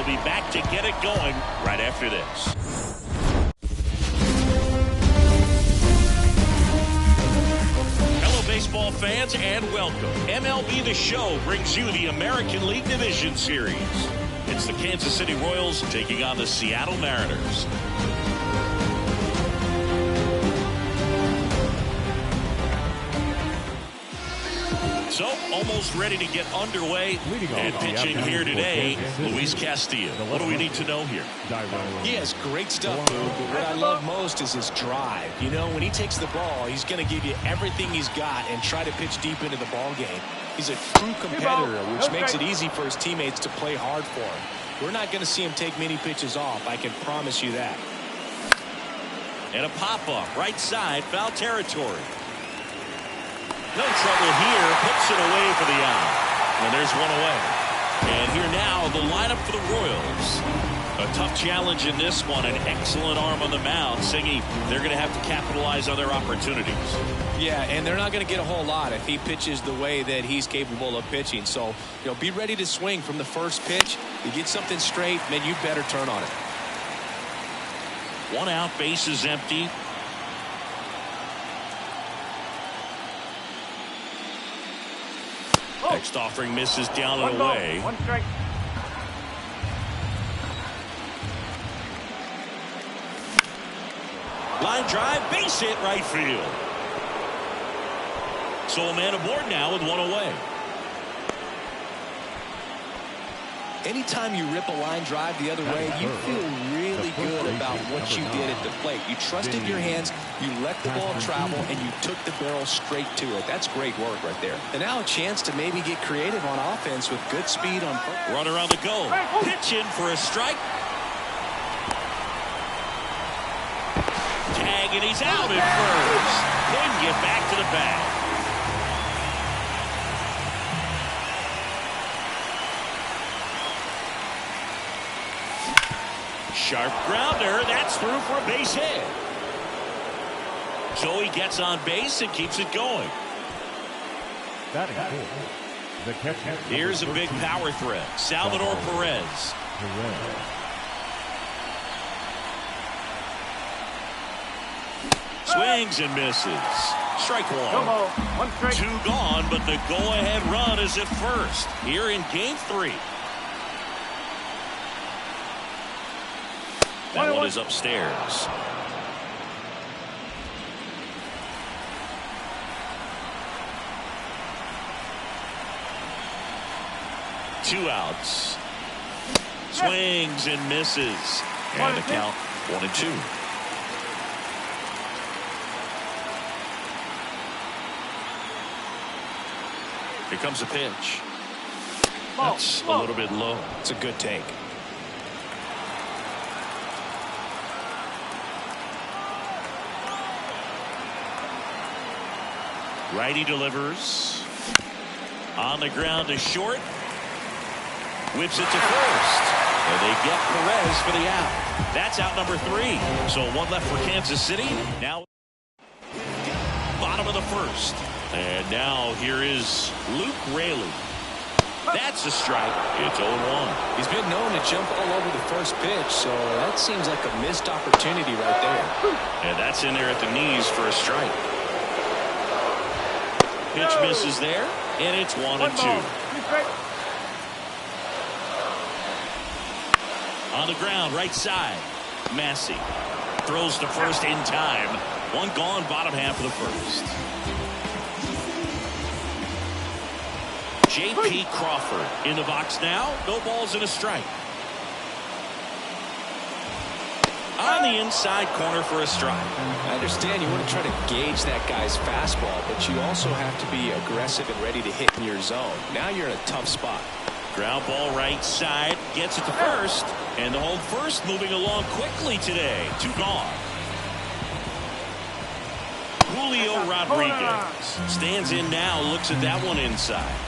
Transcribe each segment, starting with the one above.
be back to get it going right after this. Hello, baseball fans, and welcome. MLB The Show brings you the American League Division Series. It's the Kansas City Royals taking on the Seattle Mariners. So, almost ready to get underway. And pitching here today, Luis Castillo. What do we need to know here? He has great stuff, Boo, but what I love most is his drive. You know, when he takes the ball, he's going to give you everything he's got and try to pitch deep into the ball game. He's a true competitor, which makes it easy for his teammates to play hard for him. We're not going to see him take many pitches off, I can promise you that. And a pop-up, right side, foul territory. No trouble here, puts it away for the out. And there's one away. And here now, the lineup for the Royals. A tough challenge in this one, an excellent arm on the mound. Singy, they're going to have to capitalize on their opportunities. Yeah, and they're not going to get a whole lot if he pitches the way that he's capable of pitching. So, you know, be ready to swing from the first pitch. You get something straight, man, you better turn on it. One out, base is empty. Next offering misses down and away. One strike. Line drive, base hit, right field. So a man aboard now with one away. Anytime you rip a line drive the other way, you feel really good about what you did at the plate. You trusted your hands, you let the ball travel, and you took the barrel straight to it. That's great work right there. And now a chance to maybe get creative on offense with good speed on purpose. Runner on the go. Pitch in for a strike. Tag, and he's out at first. Couldn't get back to the bag. Sharp grounder, that's through for a base hit. So he gets on base and keeps it going. Here's a big power threat. Salvador Perez. Swings and misses. Strike one. Two gone, but the go-ahead run is at first. Here in game 3. That one is upstairs. Two outs. Swings and misses. And the count 1-2. Here comes a pitch. That's a little bit low. It's a good take. Righty delivers. On the ground to short. Whips it to first. And they get Perez for the out. That's out number 3. So one left for Kansas City. Now bottom of the first. And now here is Luke Raley. That's a strike. It's 0-1. He's been known to jump all over the first pitch, so that seems like a missed opportunity right there. And that's in there at the knees for a strike. Pitch misses there, and it's 1-2. On the ground, right side. Massey throws to first in time. One gone, bottom half of the first. J.P. Crawford in the box now. No balls and a strike. On the inside corner for a strike. I understand you want to try to gauge that guy's fastball, but you also have to be aggressive and ready to hit in your zone. Now you're in a tough spot. Ground ball right side. Gets it to first. And the home first moving along quickly today. Two gone. Julio Rodriguez stands in now. Looks at that one inside.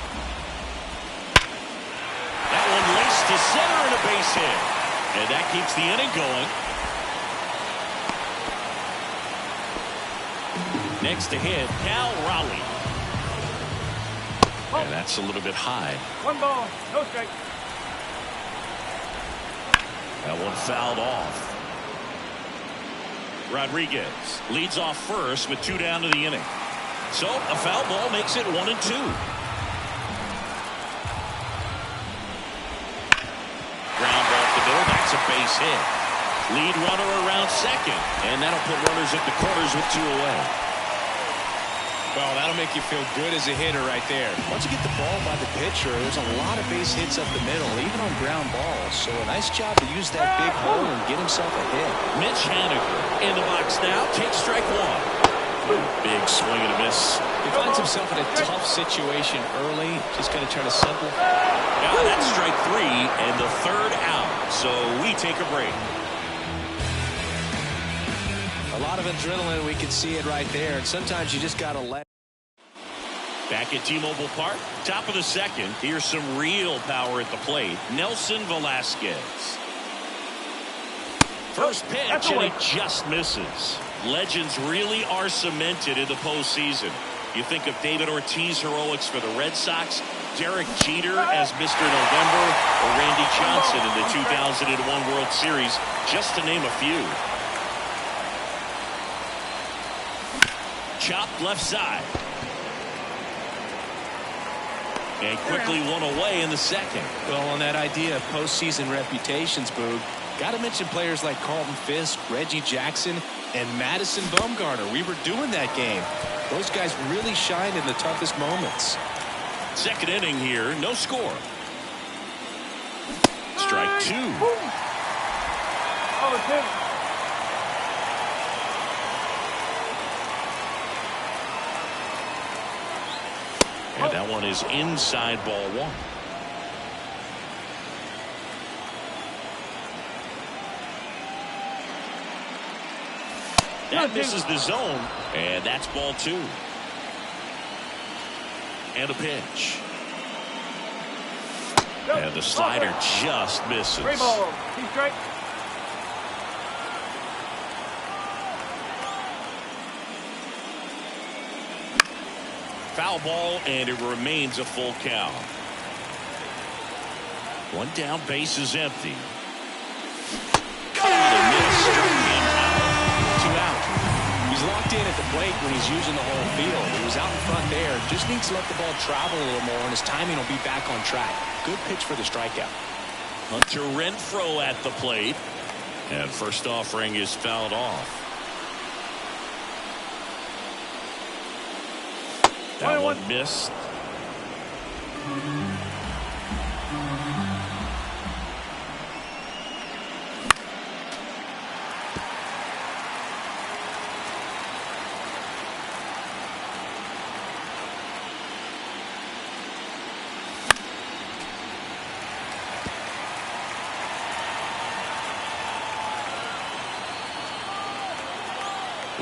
That one laced to center and a base hit. And that keeps the inning going. Next to hit, Cal Raleigh. And that's a little bit high. One ball, no strike. That one fouled off. Rodriguez leads off first with 2 down to the inning. So a foul ball makes it 1-2. Ground ball up the middle. That's a base hit. Lead runner around second. And that'll put runners at the corners with 2 away. Well, that'll make you feel good as a hitter right there. Once you get the ball by the pitcher, there's a lot of base hits up the middle, even on ground balls. So a nice job to use that big hole and get himself a hit. Mitch Haniger in the box now. Takes strike 1. Big swing and a miss. He finds himself in a tough situation early. Just going to try to simplify. Now that's strike 3 and the 3rd out. So we take a break. A lot of adrenaline, we can see it right there, and sometimes you just got to let. Back at T-Mobile Park, top of the 2nd. Here's some real power at the plate. Nelson Velasquez. First pitch, and it just misses. Legends really are cemented in the postseason. You think of David Ortiz heroics for the Red Sox, Derek Jeter as Mr. November, or Randy Johnson in the 2001 World Series, just to name a few. Chopped left side. And quickly one away in the 2nd. Well, on that idea of postseason reputations, Boog, got to mention players like Carlton Fisk, Reggie Jackson, and Madison Bumgarner. We were doing that game. Those guys really shined in the toughest moments. 2nd inning here, no score. Strike 2. And that one is inside ball 1. That misses the zone, and that's ball 2. And a pitch. And the slider just misses. Foul ball, and it remains a full count. 1 down, base is empty. He's locked in at the plate when he's using the whole field. He was out in front there. Just needs to let the ball travel a little more, and his timing will be back on track. Good pitch for the strikeout. Hunter Renfroe at the plate. And first offering is fouled off. That one missed.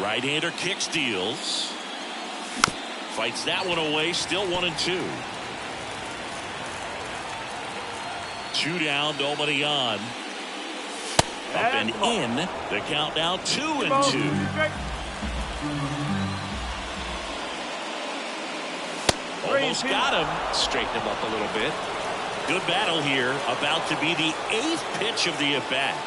Right-hander kicks, deals. Fights that one away, still 1-2. 2 down, nobody on. Up and in. The count now 2-2. Almost got him. Straighten him up a little bit. Good battle here. About to be the 8th pitch of the at-bat.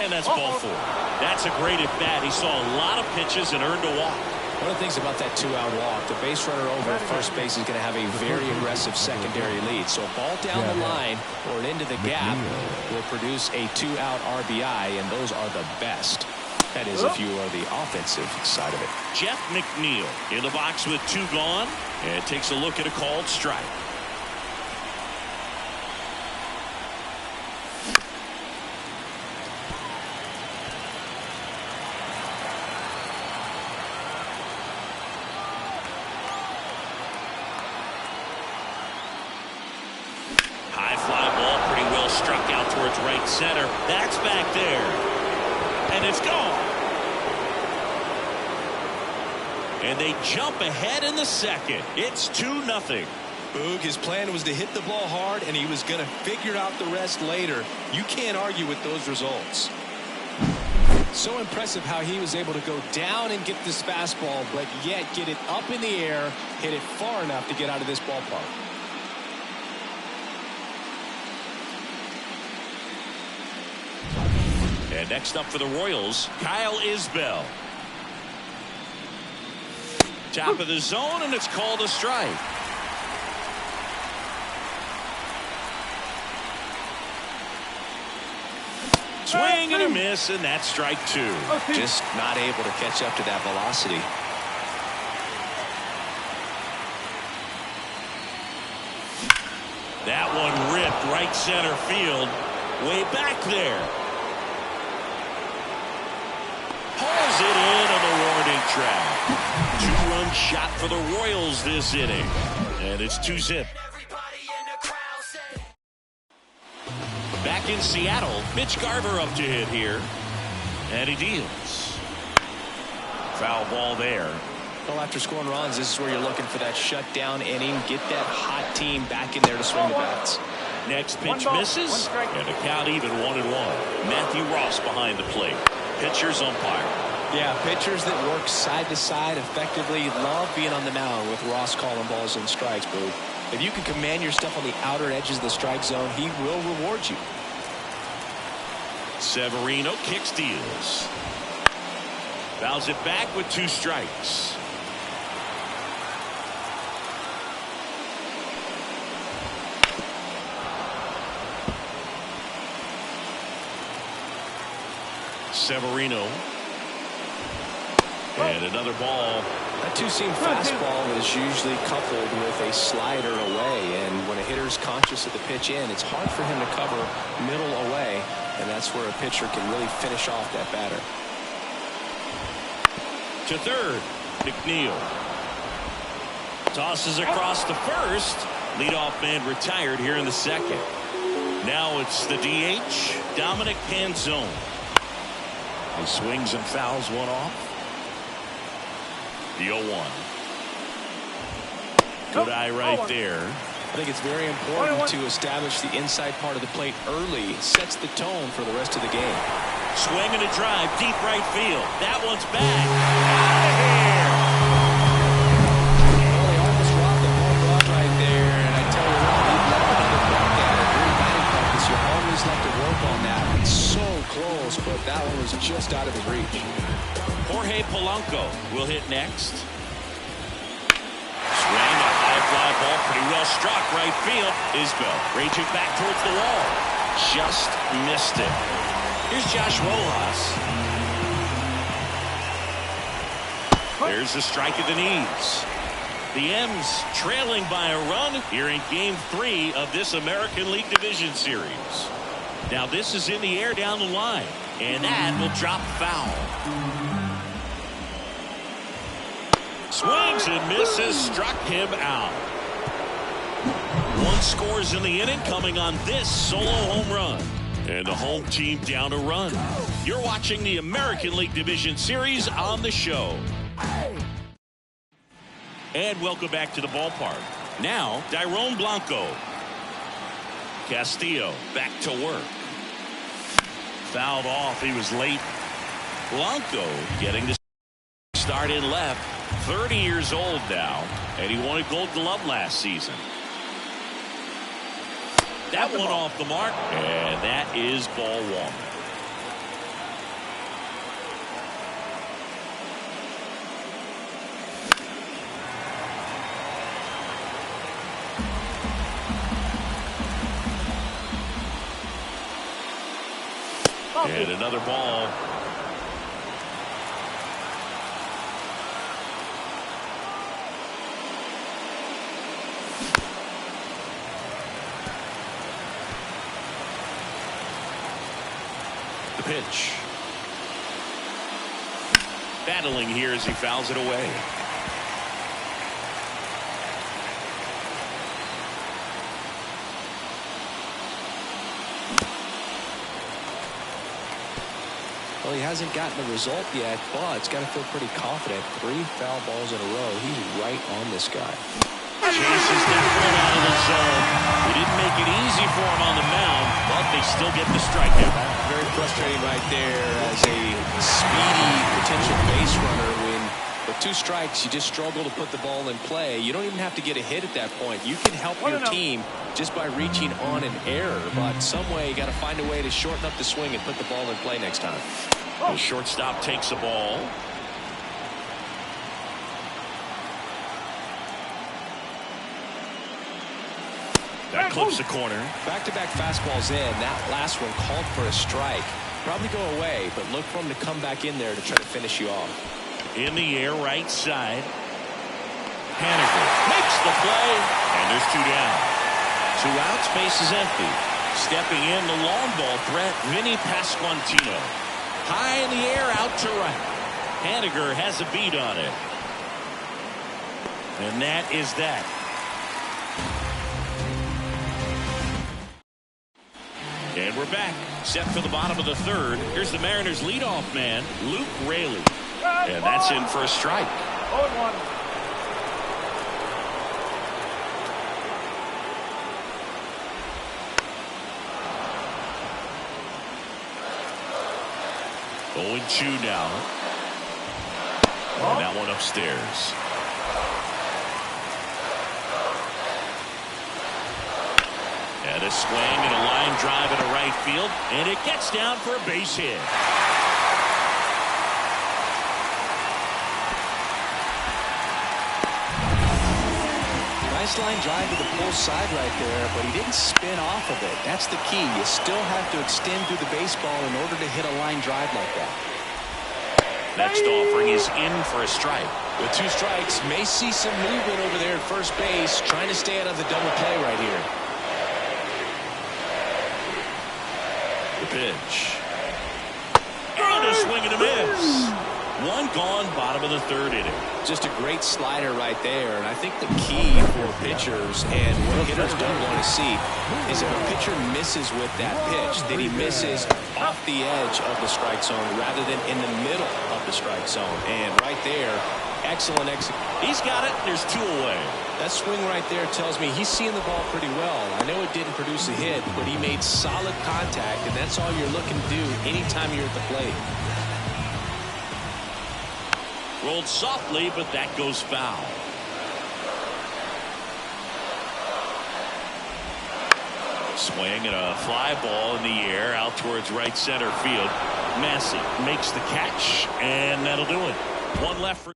And that's ball 4. That's a great at-bat. He saw a lot of pitches and earned a walk. One of the things about that 2-out walk, the base runner over at first base is going to have a very aggressive secondary lead. So a ball down the line or into the gap will produce a 2-out RBI, and those are the best. That is if you are the offensive side of it. Jeff McNeil in the box with 2 gone, and takes a look at a called strike. Struck out towards right center. That's back there. And it's gone. And they jump ahead in the 2nd. It's 2-0. Boog, his plan was to hit the ball hard, and he was going to figure out the rest later. You can't argue with those results. So impressive how he was able to go down and get this fastball, but yet get it up in the air, hit it far enough to get out of this ballpark. And next up for the Royals, Kyle Isbell. Top of the zone, and it's called a strike. Swing and a miss, and that's strike two. Just not able to catch up to that velocity. That one ripped right center field, way back there. Pulls it in on the warning track. Two-run shot for the Royals this inning, and it's 2-zip. Back in Seattle, Mitch Garver up to hit here, and he deals. Foul ball there. Well, after scoring runs, this is where you're looking for that shutdown inning. Get that hot team back in there to swing the bats. Next pitch misses, and the count even 1-1. Matthew Ross behind the plate. Pitcher's umpire. Yeah, pitchers that work side to side effectively love being on the mound with Ross calling balls and strikes, boo. If you can command your stuff on the outer edges of the strike zone, he will reward you. Severino kicks, deals. Fouls it back with 2 strikes. Severino. And another ball. A two-seam fastball is usually coupled with a slider away, and when a hitter's conscious of the pitch in, it's hard for him to cover middle away, and that's where a pitcher can really finish off that batter. To third, McNeil. Tosses across to first. Leadoff man retired here in the second. Now it's the DH, Dominic Panzone. He swings and fouls one off. The 0-1. Good eye right there. I think it's very important to establish the inside part of the plate early. Sets the tone for the rest of the game. Swing and a drive, deep right field. That one's back. Out of here. Well, they almost robbed the home run right there, and I tell you what, you'd love another crack at it. During batting practice, you always like to work on that. It's so close, but that one was just out of his reach. Jorge Polanco will hit next. Swing, a high fly ball, pretty well struck, right field. Isbell raging back towards the wall. Just missed it. Here's Josh Rojas. There's the strike at the knees. The M's trailing by a run here in Game 3 of this American League Division Series. Now this is in the air down the line, and that will drop foul. Swings and misses, struck him out. 1 scores in the inning, coming on this solo home run. And the home team down a run. You're watching the American League Division Series on the show. And welcome back to the ballpark. Now, Dairon Blanco. Castillo back to work. Fouled off. He was late. Blanco getting the start in left. 30 years old now, and he won a Gold Glove last season. That one off the mark, and that is ball 1. And another ball. The pitch. Battling here as he fouls it away. Well, he hasn't gotten the result yet, but it's got to feel pretty confident. 3 foul balls in a row. He's right on this guy. Chases that one out of the zone. He didn't make it easy for him on the mound, but they still get the strikeout. Very frustrating right there as a speedy potential base runner. When with 2 strikes, you just struggle to put the ball in play. You don't even have to get a hit at that point. You can help your team just by reaching on an error, but some way you got to find a way to shorten up the swing and put the ball in play next time. The shortstop takes the ball. That clips the corner. Back-to-back fastballs in. That last one called for a strike. Probably go away, but look for him to come back in there to try to finish you off. In the air, right side. Haniger makes the play, and there's 2 down. 2 outs, base is empty. Stepping in, the long ball threat, Vinny Pasquantino. High in the air, out to right. Haniger has a beat on it. And that is that. And we're back, set for the bottom of the 3rd. Here's the Mariners' leadoff man, Luke Raley. And that's in for a strike. 0-1. Going 2 now. And that one upstairs. And a swing and a line drive into right field, and it gets down for a base hit. Nice line drive to the pull side right there, but he didn't spin off of it. That's the key. You still have to extend through the baseball in order to hit a line drive like that. Next offering is in for a strike. With 2 strikes, may see some movement over there at first base, trying to stay out of the double play right here. The pitch. And a swing and a miss. 1 gone, bottom of the 3rd inning. Just a great slider right there, and I think the key for pitchers and what hitters don't want to see is if a pitcher misses with that pitch, then he misses off the edge of the strike zone rather than in the middle of the strike zone. And right there, excellent execution. He's got it, and there's 2 away. That swing right there tells me he's seeing the ball pretty well. I know it didn't produce a hit, but he made solid contact, and that's all you're looking to do anytime you're at the plate. Rolled softly, but that goes foul. Swing and a fly ball in the air out towards right center field. Massey makes the catch, and that'll do it. 1 left for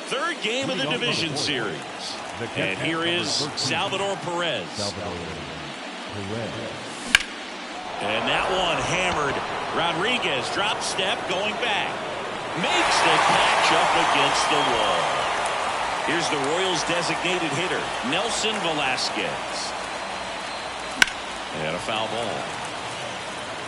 3rd game of the division series. And here is Salvador Perez. And that one hammered. Rodriguez drop step going back. Makes the catch up against the wall. Here's the Royals designated hitter, Nelson Velasquez. And a foul ball.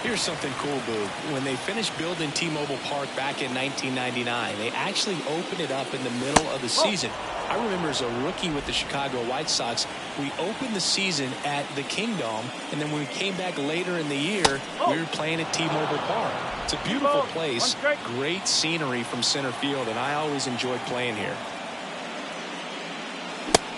Here's something cool, Boo. When they finished building T-Mobile Park back in 1999, they actually opened it up in the middle of the season. I remember as a rookie with the Chicago White Sox, we opened the season at the Kingdome, and then when we came back later in the year, we were playing at T-Mobile Park. It's a beautiful place, great scenery from center field, and I always enjoyed playing here.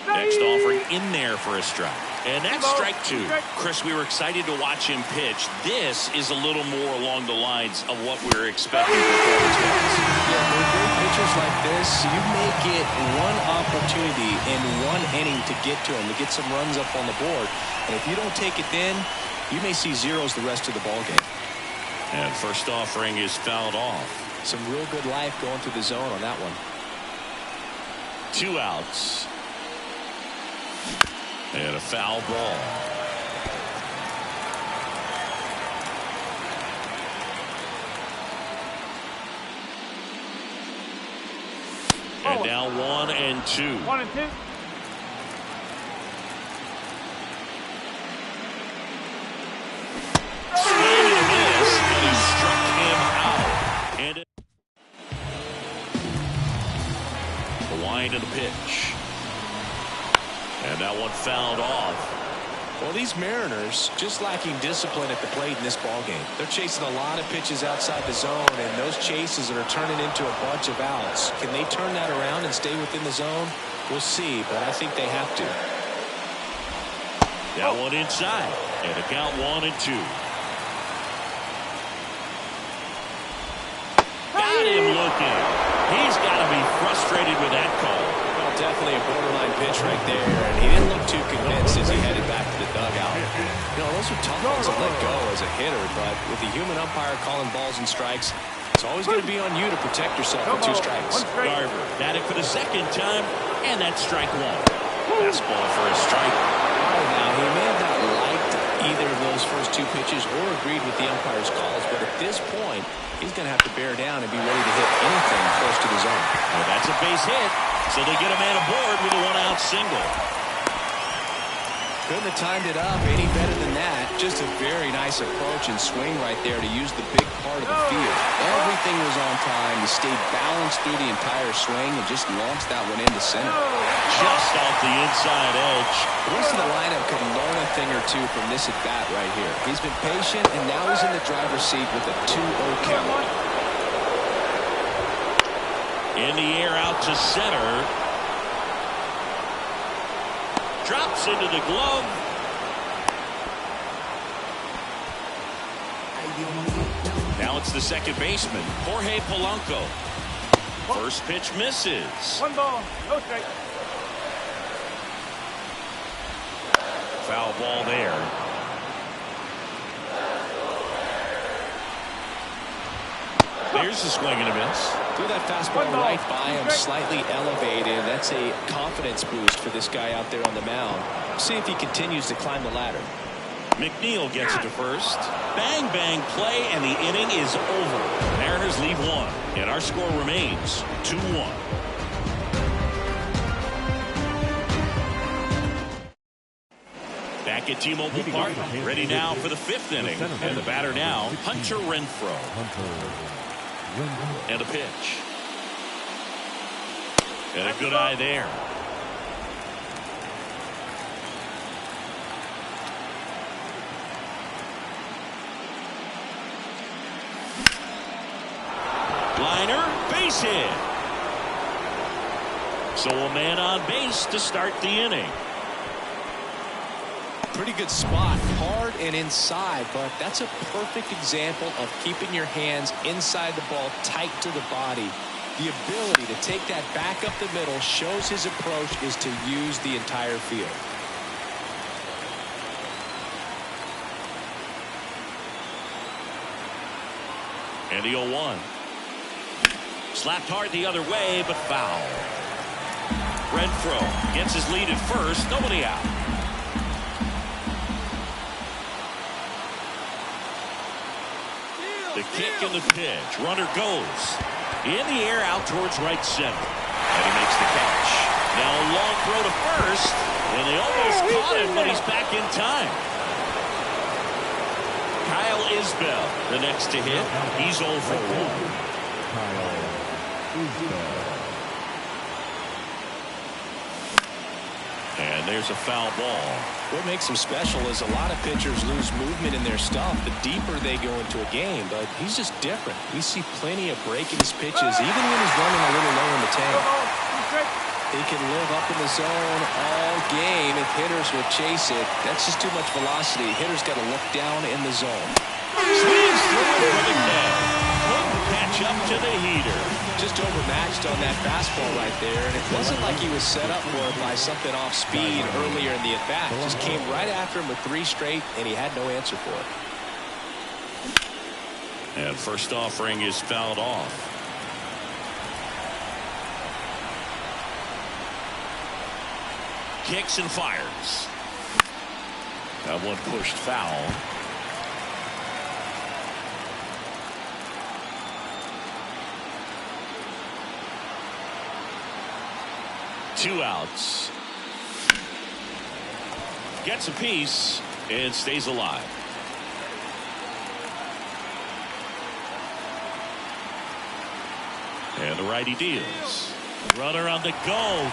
Next offering in there for a strike. And that's strike 2. Chris, we were excited to watch him pitch. This is a little more along the lines of what we were expecting performance-wise. Yeah, with great pitchers like this, you may get one opportunity in one inning to get to him, to get some runs up on the board. And if you don't take it then, you may see zeros the rest of the ballgame. And first offering is fouled off. Some real good life going through the zone on that one. 2 outs. And a foul ball. And now 1 and 2. 1 and 2. Swing and a miss, and he struck him out. And the wind of the pitch. And that one fouled off. Well, these Mariners just lacking discipline at the plate in this ballgame. They're chasing a lot of pitches outside the zone, and those chases that are turning into a bunch of outs. Can they turn that around and stay within the zone? We'll see, but I think they have to. That one inside, and a count 1-2. Got him looking. He's got to be frustrated with that call. Well, definitely a borderline pitch right there, and he didn't look too convinced as he headed back to the dugout. You know, those are tough ones to let go as a hitter, but with the human umpire calling balls and strikes, it's always going to be on you to protect yourself with 2 strikes. Garver at it for the second time, and that's strike 1. Fastball for a strike. Now, he may have not liked either of those first 2 pitches or agreed with the umpire's calls, but at this point, he's going to have to bear down and be ready to hit anything close to the zone. Well, that's a base hit, so they get a man aboard with a 1-out single. Couldn't have timed it up any better than that. Just a very nice approach and swing right there to use the big part of the field. Everything was on time. He stayed balanced through the entire swing and just launched that one into center. Just off the inside edge. The rest of the lineup could learn a thing or two from this at-bat right here. He's been patient, and now he's in the driver's seat with a 2-0 count. In the air out to center. Drops into the glove. Now it's the second baseman, Jorge Polanco. First pitch misses. 1 ball, no strike. Foul ball there. There's the swing and a miss. Threw that fastball right by him, slightly elevated. That's a confidence boost for this guy out there on the mound. See if he continues to climb the ladder. McNeil gets it to first. Bang, bang play, and the inning is over. Mariners lead 1, and our score remains 2-1. Back at T-Mobile Park, ready now for the 5th inning. And the batter now, Hunter Renfroe. And a pitch. And a good eye there. Liner, base hit. So a man on base to start the inning. Pretty good spot, hard and inside, but that's a perfect example of keeping your hands inside the ball, tight to the body. The ability to take that back up the middle shows his approach is to use the entire field. And the 0-1. Slapped hard the other way, but foul. Renfroe gets his lead at first, nobody out. The kick and the pitch. Runner goes in the air out towards right center. And he makes the catch. Now a long throw to first. And they almost caught him, but he's back in time. Kyle Isbell, the next to hit. He's 0 for 1. And there's a foul ball. What makes him special is a lot of pitchers lose movement in their stuff the deeper they go into a game, but he's just different. We see plenty of break in his pitches, even when he's running a little low in the tank. He can live up in the zone all game if hitters will chase it. That's just too much velocity. Hitters got to look down in the zone. Swings through for the catch. Couldn't catch up to the heater. Just overmatched on that fastball right there, and it wasn't like he was set up for it by something off speed earlier in the at-bat. Just came right after him with 3 straight, and he had no answer for it. And first offering is fouled off. Kicks and fires. That one pushed foul. Two outs. Gets a piece and stays alive. And the righty deals. Runner on the go.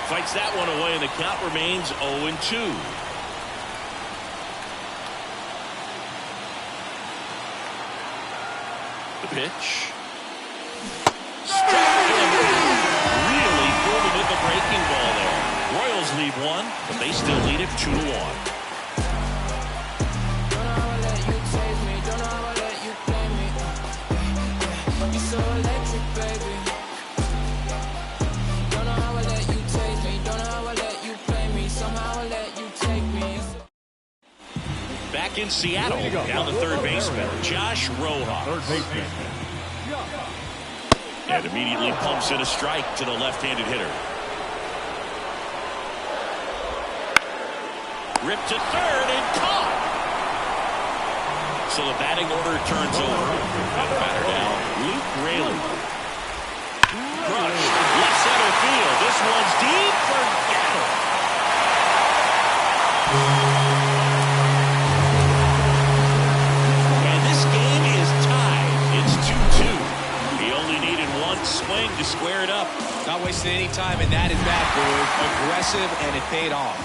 Fights that one away, and the count remains 0-2. pitch. Struck him out. Really pulled him with the breaking ball there. Royals lead one, but they still lead it 2-1. Back in Seattle, down the third baseman, Josh Rojas. And immediately pumps in a strike to the left-handed hitter. Ripped to third and caught. So the batting order turns over. And the batter down, Luke Raley. Crush, left center field. This one's deep. Forget it. And this game is tied. It's 2-2. He only needed one swing to square it up. Not wasting any time in that at-bat, aggressive, and it paid off.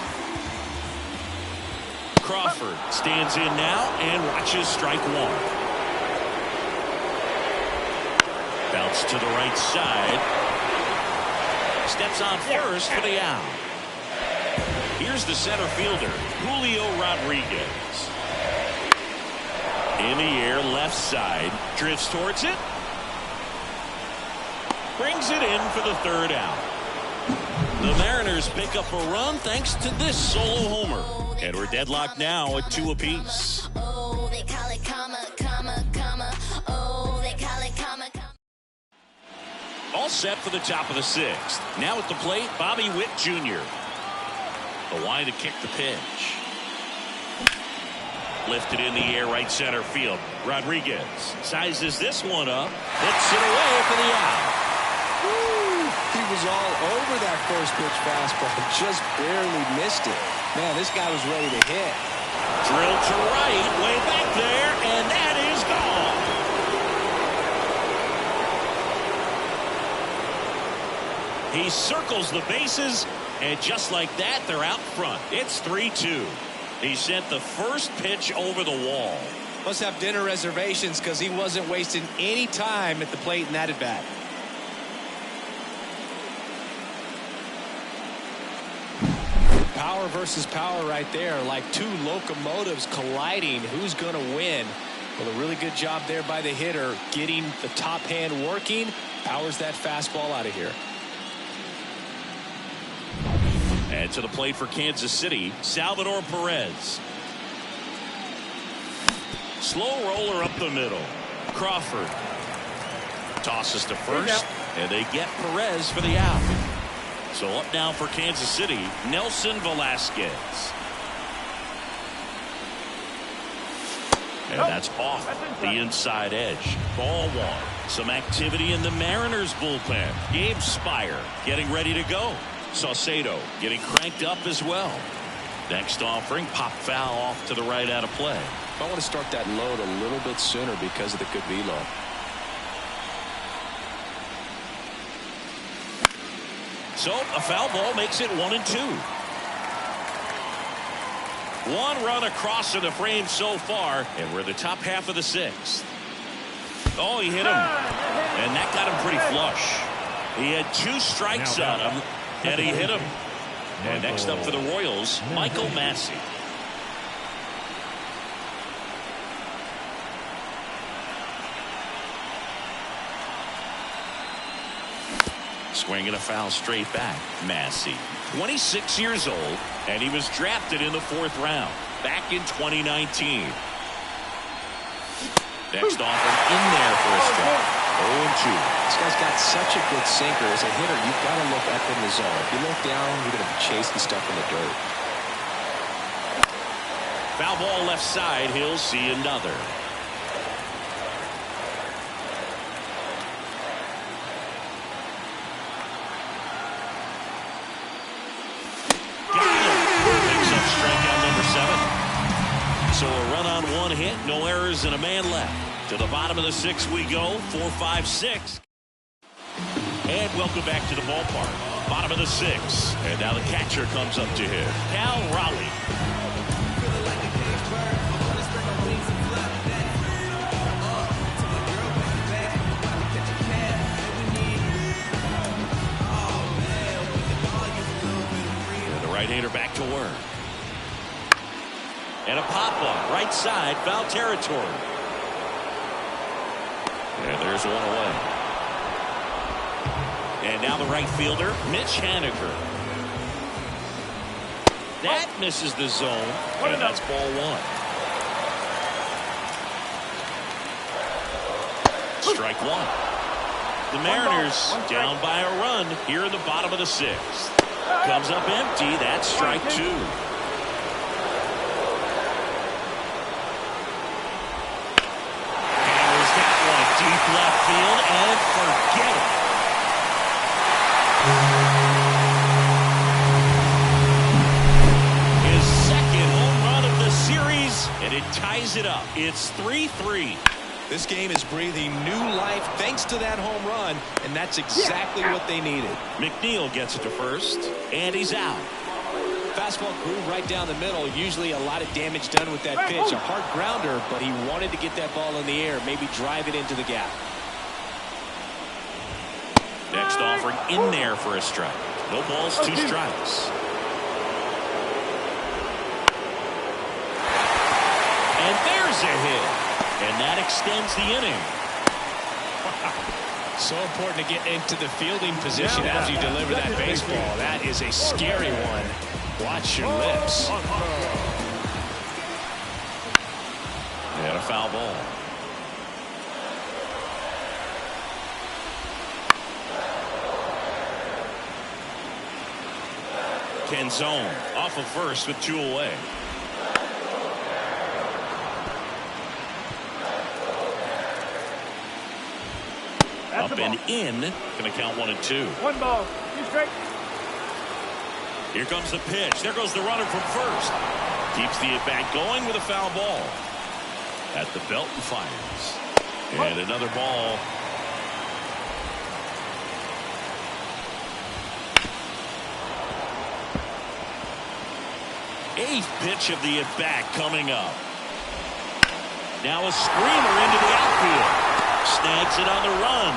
Crawford stands in now and watches strike one. Bounce to the right side. Steps on first for the out. Here's the center fielder, Julio Rodriguez. In the air, left side. Drifts towards it. Brings it in for the third out. The Mariners pick up a run thanks to this solo homer. And we're deadlocked now at 2 apiece. All set for the top of the 6th. Now at the plate, Bobby Witt Jr. The line to kick the pitch. Lifted in the air, right center field. Rodriguez sizes this one up. Hits it away for the out. He was all over that first pitch fastball, just barely missed it. Man, this guy was ready to hit. Drilled to right, way back there, and that is gone. He circles the bases, and just like that, they're out front. It's 3-2. He sent the first pitch over the wall. Must have dinner reservations because he wasn't wasting any time at the plate in that at-bat. Power versus power right there, like two locomotives colliding. Who's going to win? Well, a really good job there by the hitter, getting the top hand working. Powers that fastball out of here. And to the plate for Kansas City, Salvador Perez. Slow roller up the middle. Crawford tosses to first, and they get Perez for the out. So up now for Kansas City, Nelson Velasquez. And that's off the inside edge. Ball one. Some activity in the Mariners bullpen. Gabe Spire getting ready to go. Saucedo getting cranked up as well. Next offering, pop foul off to the right out of play. I want to start that load a little bit sooner because of the good velo. So a foul ball makes it 1-2. One run across in the frame so far, and we're in the top half of the 6th. Oh, he hit him, and that got him pretty flush. He had 2 strikes on him, and he hit him. And next up for the Royals, Michael Massey. Swinging a foul straight back. Massey, 26 years old, and he was drafted in the 4th round back in 2019. Next offering in there for a strike. 0-2. This guy's got such a good sinker. As a hitter, you've got to look up in the zone. If you look down, you're going to be chasing stuff in the dirt. Foul ball left side. He'll see another. So a run on 1 hit, no errors, and a man left. To the bottom of the 6th we go, 4-5-6. And welcome back to the ballpark. Bottom of the 6th. And now the catcher comes up to him, Cal Raleigh. Right-hander back to work. And a pop-up. Right side. Foul territory. And there's one away. And now the right fielder, Mitch Haniger. That misses the zone. And that's ball one. Strike one. The Mariners down by a run here in the bottom of the sixth. Comes up empty. That's strike two. Hammers that one deep left field and forget it. His second home run of the series, and it ties it up. It's 3-3. This game is breathing new life thanks to that home run, and that's exactly what they needed. McNeil gets it to first, and he's out. Fastball groove right down the middle. Usually a lot of damage done with that pitch. A hard grounder, but he wanted to get that ball in the air, maybe drive it into the gap. Next offering in there for a strike. No balls, two strikes. And there's a hit. And that extends the inning. So important to get into the fielding position as you deliver that baseball. That is a scary one. Watch your lips. And a foul ball. Canzone off of first with two away. Up and in. Going to count 1 and 2. 1 ball. You straight. Here comes the pitch. There goes the runner from first. Keeps the at-bat going with a foul ball. At the belt and fires. And another ball. Eighth pitch of the at-bat coming up. Now a screamer into the outfield. Snags it on the run.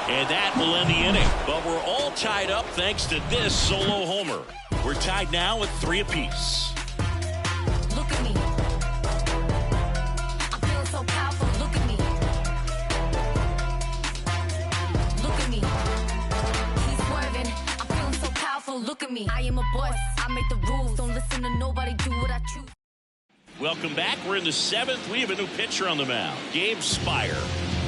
And that will end the inning. But we're all tied up thanks to this solo homer. We're tied now at 3 apiece. Look at me. I'm feeling so powerful. Look at me. Look at me. He's swerving. I'm feeling so powerful. Look at me. I am a boss. I make the rules. Don't listen to nobody. Do what I choose. Welcome back. We're in the 7th. We have a new pitcher on the mound. Gabe Spire.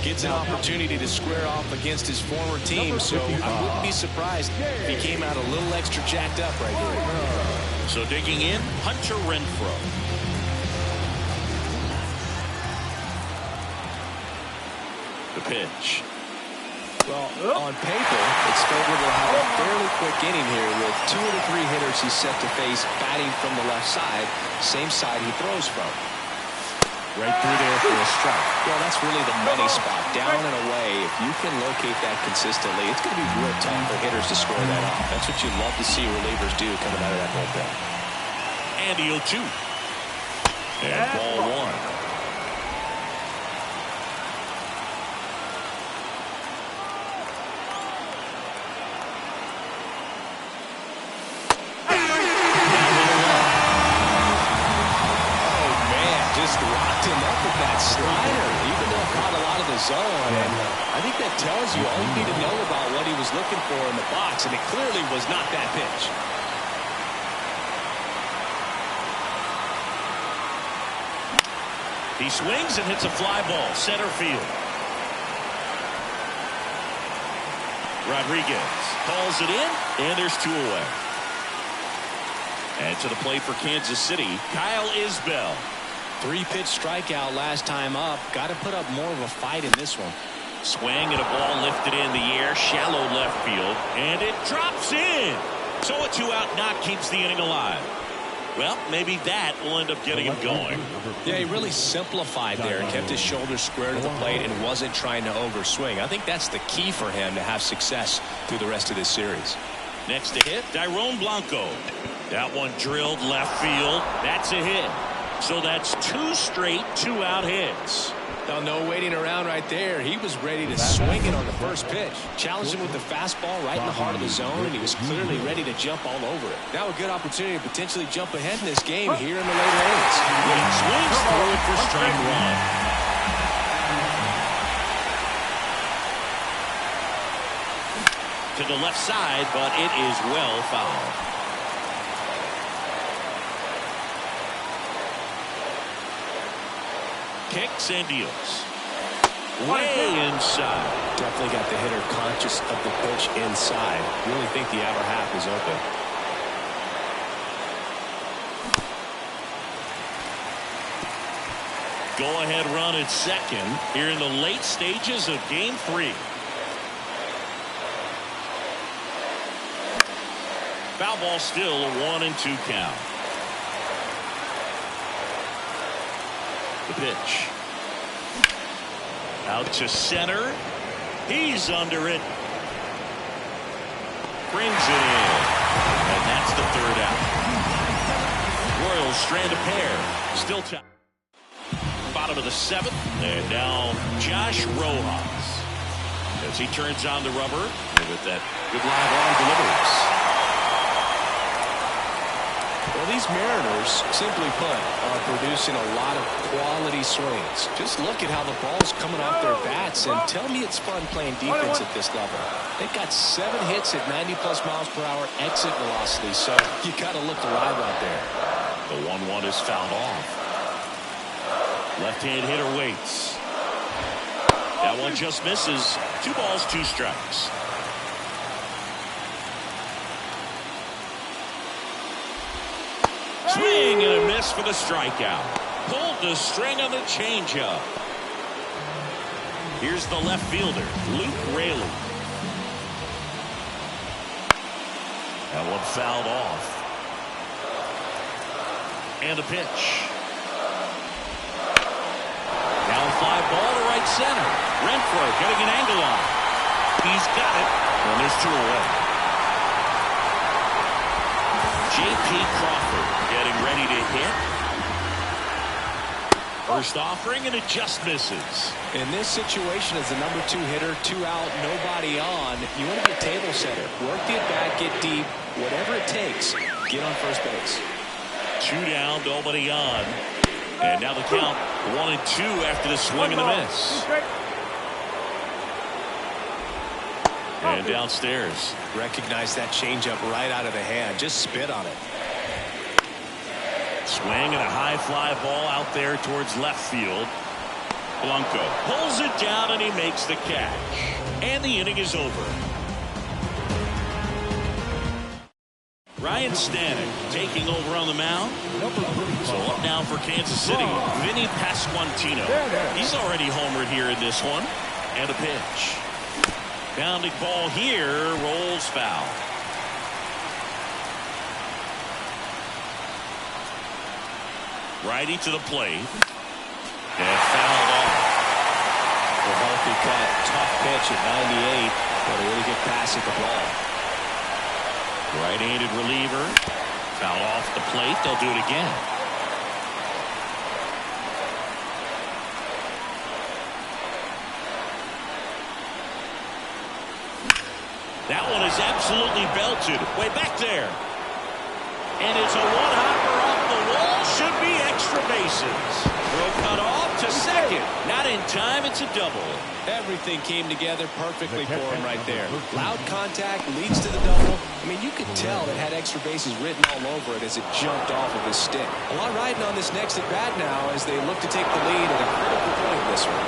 Gets an opportunity to square off against his former team, so I wouldn't be surprised if he came out a little extra jacked up right here. So digging in, Hunter Renfroe. The pitch. Well, on paper, it's favored to have a fairly quick inning here with 2 of the 3 hitters he's set to face batting from the left side, same side he throws from. Right through there for a strike. Well, that's really the money spot. Down and away, if you can locate that consistently, it's going to be real tough for hitters to score that off. That's what you love to see relievers do coming out of that bullpen. And the 0-2. And ball one. Slider, even though it caught a lot of the zone, and I think that tells you all you need to know about what he was looking for in the box, and it clearly was not that pitch. He swings and hits a fly ball, center field. Rodriguez calls it in, and there's 2 away. And to the plate for Kansas City, Kyle Isbell. 3-pitch strikeout last time up. Got to put up more of a fight in this one. Swing and a ball lifted in the air, shallow left field, and it drops in. So a 2-out knock keeps the inning alive. Well, maybe that will end up getting him going. Yeah, he really simplified there and kept his shoulders square to the plate and wasn't trying to overswing. I think that's the key for him to have success through the rest of this series. Next to hit, Dairon Blanco. That one drilled left field. That's a hit. So that's 2 straight 2-out hits. Now, no waiting around right there. He was ready to swing it on the first pitch. Challenged him with the fastball right in the heart of the zone, and he was clearly ready to jump all over it. Now a good opportunity to potentially jump ahead in this game here in the late innings. He swings through it for strike 1. To the left side, but it is well fouled. Kicks and deals. Way inside. Definitely got the hitter conscious of the pitch inside. Really think the outer half is open. Go-ahead run at second here in the late stages of Game 3. Foul ball, still a 1-2 count. The pitch. Out to center. He's under it. Brings it in. And that's the 3rd out. Royals strand a pair. Still tied. Bottom of the 7th. And now Josh Rojas. As he turns on the rubber with that good live arm deliveries. Well, these Mariners, simply put, are producing a lot of quality swings. Just look at how the ball's coming off their bats, and tell me it's fun playing defense at this level. They've got 7 hits at 90+ miles per hour exit velocity, so you got to look alive out there. The 1-1 is fouled off. Left-hand hitter waits. That one just misses. 2 balls, 2 strikes. Swing and a miss for the strikeout. Pulled the string on the changeup. Here's the left fielder, Luke Raley. That one fouled off. And a pitch. Now a fly ball to right center. Renfroe getting an angle on. He's got it. And there's 2 away. J.P. Crawford getting ready to hit. First offering, and it just misses. In this situation, as the number 2 hitter, 2 out, nobody on, you want to be a table setter. Work the at-bat, get deep, whatever it takes, get on first base. 2 down, nobody on. And now the count 1-2 after the swing and the miss. And downstairs. Recognize that changeup right out of the hand. Just spit on it. Swing and a high fly ball out there towards left field. Blanco pulls it down and he makes the catch. And the inning is over. Ryan Stanek taking over on the mound. So up now for Kansas City, Vinny Pasquantino. He's already homered here in this one. And a pitch. Pounding ball here, rolls foul. Righty to the plate. And fouled off. The healthy cut, tough pitch at 98, but a really good pass at the ball. Right-handed reliever. Foul off the plate. They'll do it again. That one is absolutely belted. Way back there. And it's a one-hopper off the wall. Should be extra bases. Throw cut off to second. Not in time. It's a double. Everything came together perfectly for him right there. Loud contact leads to the double. I mean, you could tell it had extra bases written all over it as it jumped off of his stick. A lot riding on this next at bat now as they look to take the lead at a critical point in this one.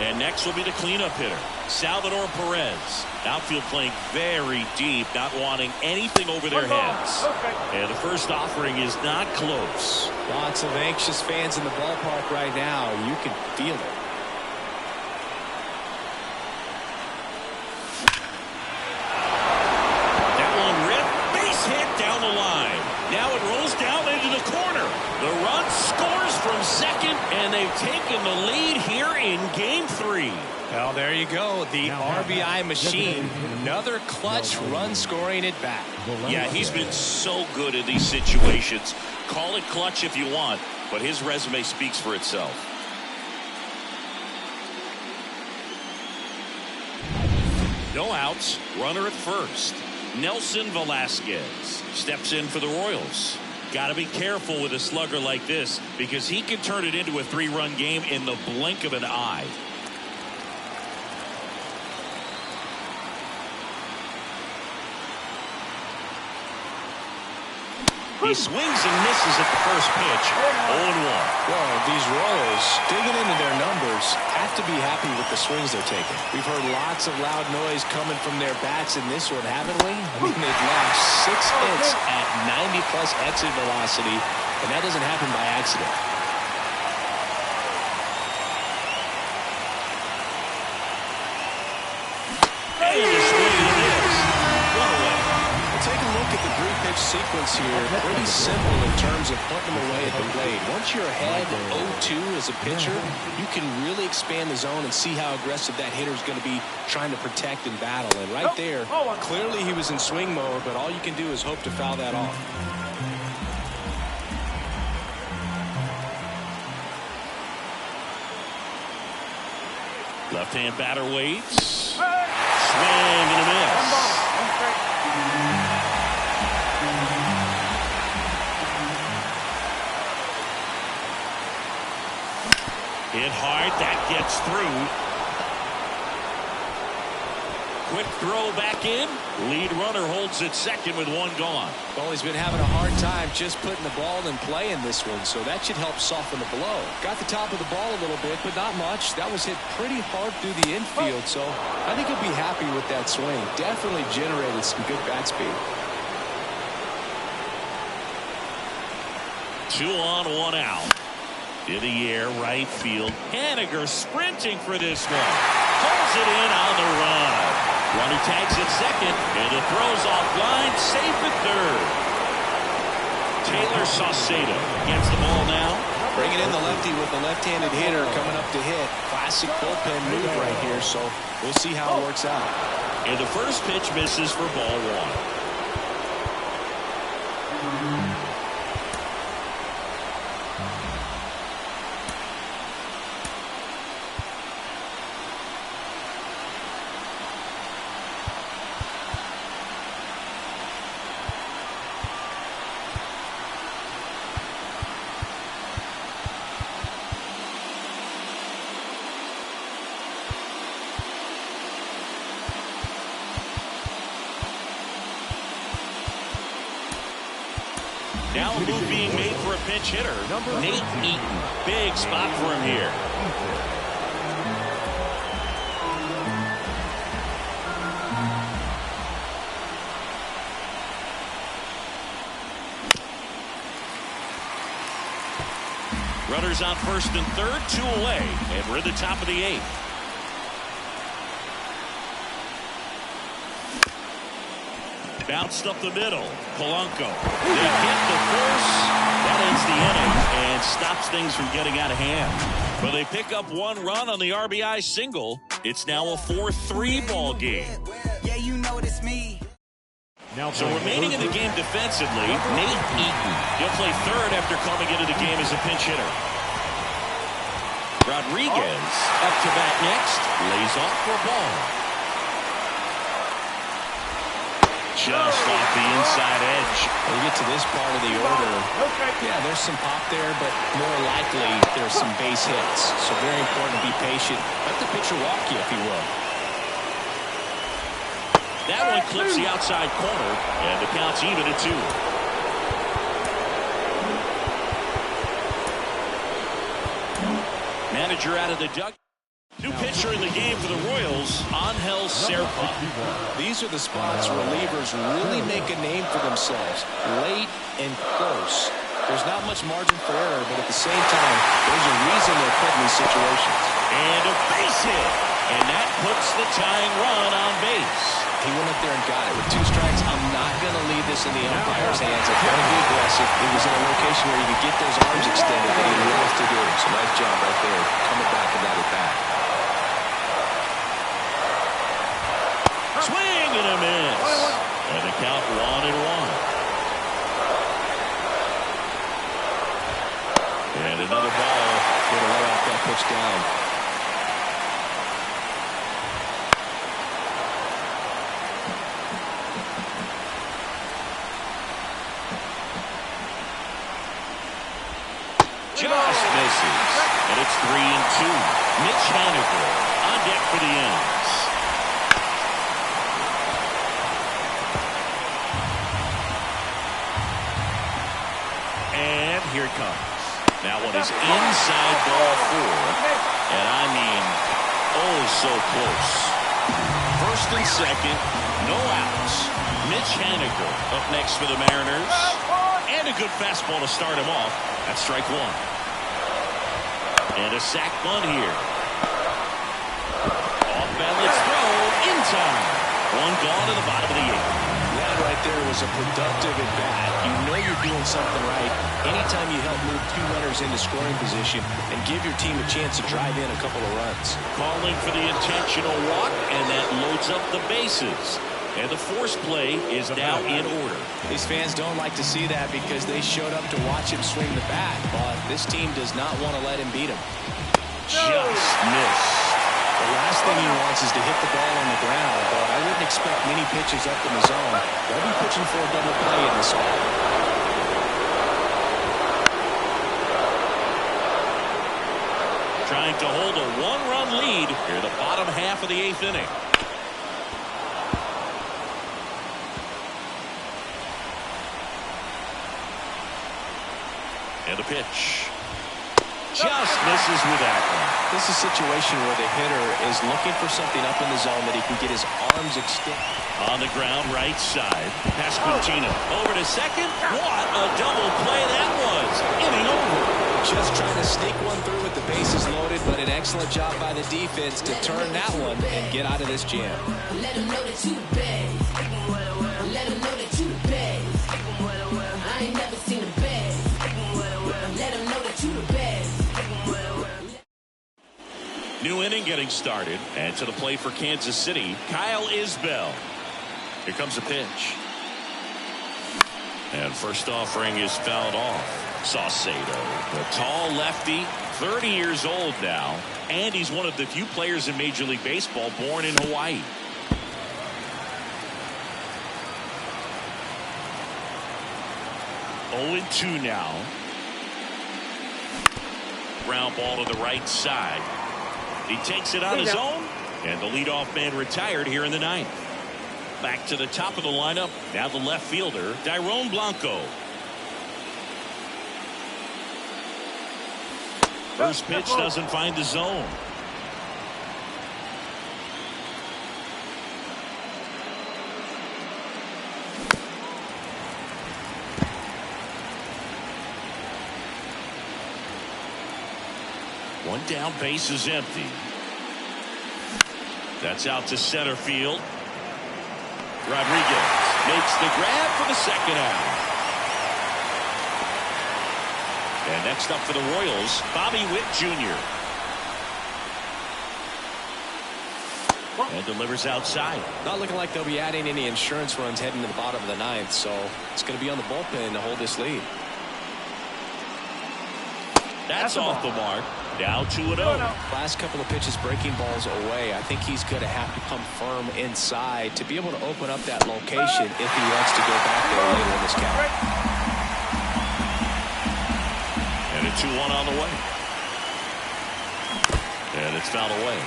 And next will be the cleanup hitter, Salvador Perez. Outfield playing very deep, not wanting anything over their heads. And the first offering is not close. Lots of anxious fans in the ballpark right now. You can feel it. That one ripped, base hit down the line. Now it rolls down into the corner. The run scores from second, and they've taken the lead here in Game 3. Well, there you go. The RBI machine. Another clutch run scoring at bat. Yeah, he's been so good in these situations. Call it clutch if you want, but his resume speaks for itself. No outs, runner at first. Nelson Velasquez steps in for the Royals. Got to be careful with a slugger like this because he can turn it into a 3-run game in the blink of an eye. He swings and misses at the first pitch. 0-1. Well, these Royals, digging into their numbers, have to be happy with the swings they're taking. We've heard lots of loud noise coming from their bats in this one, haven't we? I mean, they've logged 6 hits at 90-plus exit velocity, and that doesn't happen by accident. And a swing and a miss. One away. Take a look at the 3-pitch sequence here. Pretty simple in terms of putting them away at the plate. Once you're ahead 0-2 as a pitcher, you can really expand the zone and see how aggressive that hitter is going to be trying to protect and battle. And right there, clearly he was in swing mode, but all you can do is hope to foul that off. Left-hand batter waits. Swing and a miss. Hit hard, that gets through. Quick throw back in. Lead runner holds at second with 1 gone. Well, he's been having a hard time just putting the ball in play in this one, so that should help soften the blow. Got the top of the ball a little bit, but not much. That was hit pretty hard through the infield, so I think he'll be happy with that swing. Definitely generated some good bat speed. 2 on, 1 out. In the air, right field. Haniger sprinting for this one. Pulls it in on the run. Runner tags at second, and the throw's offline, safe at third. Taylor Saucedo gets the ball now. Bringing in the lefty with the left-handed hitter coming up to hit. Classic bullpen move right here, so we'll see how it works out. And the first pitch misses for ball 1. Now a move being made for a pinch hitter, Nate Eaton. Big spot for him here. Runners on first and third, 2 away, and we're at the top of the 8th. Bounced up the middle. Polanco. They hit the first. That ends the inning and stops things from getting out of hand. But they pick up 1 run on the RBI single. It's now a 4-3 ball game. Yeah, you know it's me. So remaining in the game defensively, Nate Eaton. He'll play third after coming into the game as a pinch hitter. Rodriguez up to bat next. Lays off for a ball. Just off the inside edge. When you get to this part of the order, yeah, there's some pop there, but more likely there's some base hits. So very important to be patient. Let the pitcher walk you, if you will. That one clips the outside corner, and the count's even at 2. Manager out of the dugout. New pitcher in the game for the Royals, Angel Serpa. These are the spots relievers really make a name for themselves. Late and close. There's not much margin for error, but at the same time, there's a reason they're put in these situations. And a base hit. And that puts the tying run on base. He went up there and got it. With 2 strikes, I'm not going to leave this in the umpire's hands. I've got to be aggressive. He was in a location where he could get those arms extended that he loves to do. So nice job right there, coming back in that at bat. Swing and a miss. And the count 1-1. And another ball. Get a lay off that pitch down. Just misses. And it's 3-2. Mitch Haniger on deck for the Ends. And here it comes. That one is inside ball 4. And I mean, oh, so close. First and second, no outs. Mitch Haniger up next for the Mariners. And a good fastball to start him off. That's strike 1. And a sac bunt here. Off balance throw in time. One gone to the bottom of the 8th. That right there was a productive at bat. You know you're doing something right anytime you help move 2 runners into scoring position and give your team a chance to drive in a couple of runs. Calling for the intentional walk, and that loads up the bases. And the force play is now in order. These fans don't like to see that because they showed up to watch him swing the bat, but this team does not want to let him beat him. Just missed. The last thing he wants is to hit the ball on the ground, but I wouldn't expect many pitches up in the zone. They'll be pitching for a double play in this spot. Trying to hold a 1-run lead here, the bottom half of the 8th inning. And the pitch. Just misses with that one. This is a situation where the hitter is looking for something up in the zone that he can get his arms extended. On the ground, right side. Pasquantino over to second. What a double play that was. Inning over. Just trying to sneak one through with the bases loaded, but an excellent job by the defense to turn that one and get out of this jam. Let him know that you the best. Let him know that you the best. I ain't never seen the best. Let him know that you the best. New inning getting started. And to the plate for Kansas City, Kyle Isbell. Here comes a pitch. And first offering is fouled off. Saucedo, the tall lefty, 30 years old now. And he's one of the few players in Major League Baseball born in Hawaii. Oh, 2 now. Ground ball to the right side. He takes it on his own, and the leadoff man retired here in the 9th. Back to the top of the lineup. Now the left fielder, Dairon Blanco. First pitch doesn't find the zone. One down, base is empty. That's out to center field. Rodriguez makes the grab for the second out. And next up for the Royals, Bobby Witt Jr. And delivers outside. Not looking like they'll be adding any insurance runs heading to the bottom of the 9th, so it's going to be on the bullpen to hold this lead. That's off the mark. Now 2-0. Last couple of pitches breaking balls away. I think he's going to have to come firm inside to be able to open up that location if he wants to go back there later in this count. And a 2-1 on the way. And it's fouled away.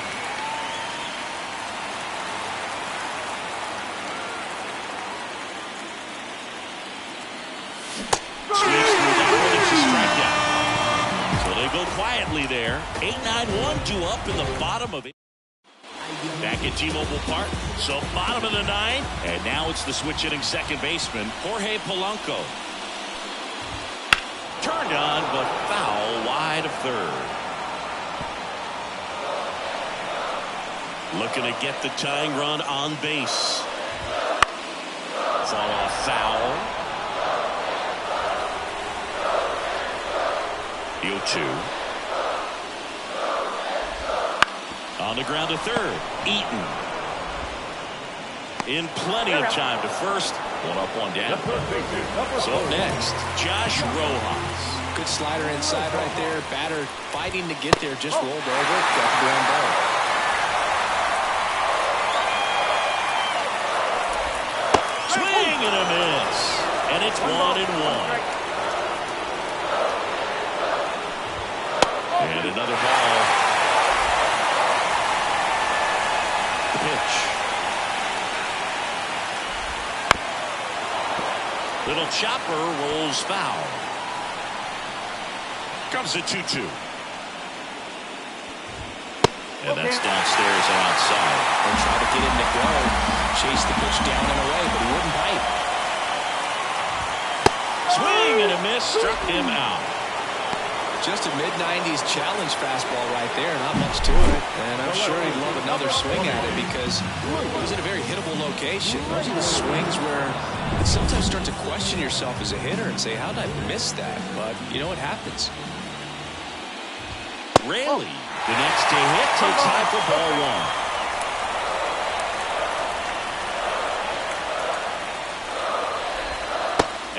Swings through that one. It's a strikeout. They go quietly there. 8-9-1 due up in the bottom of it. Back at T-Mobile Park. So bottom of the 9th. And now it's the switch hitting second baseman, Jorge Polanco. Turned on, but foul wide of third. Looking to get the tying run on base. Fall off foul. The 0-2. On the ground to third. Eaton. in plenty of time to first. One up, one down. So next, Josh Rojas. Good slider inside right there. Batter fighting to get there. Just rolled over. Got the ground ball. Swing and a miss. And it's 1-1. And another ball. The pitch. Little chopper rolls foul. Comes at 2-2. And that's downstairs and outside. They try to get him to go. Chase the pitch down and away, but he wouldn't bite. Swing and a miss. Struck him out. Just a mid-90s challenge fastball right there. Not much to it. And I'm sure he'd love another swing at it because he was in a very hittable location. Those are the swings where you sometimes start to question yourself as a hitter and say, how did I miss that? But you know what happens. Raley, the next to hit, takes high for ball one.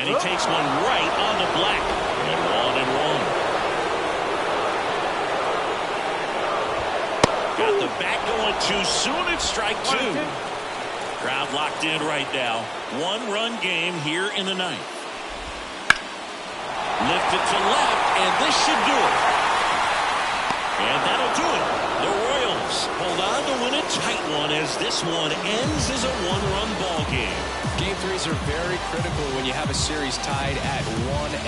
And he takes one right on the black. And 1-1. Got the bat going too soon. It's strike two. Crowd locked in right now. One-run game here in the ninth. Lifted to left, and this should do it. And that'll do it. The Royals hold on to win a tight one as this one ends as a one-run ball game. Game threes are very critical when you have a series tied at 1-1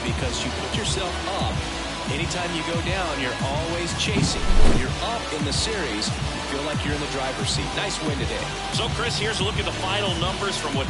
because you put yourself up. Anytime you go down, you're always chasing. When you're up in the series, you feel like you're in the driver's seat. Nice win today. So, Chris, here's a look at the final numbers from what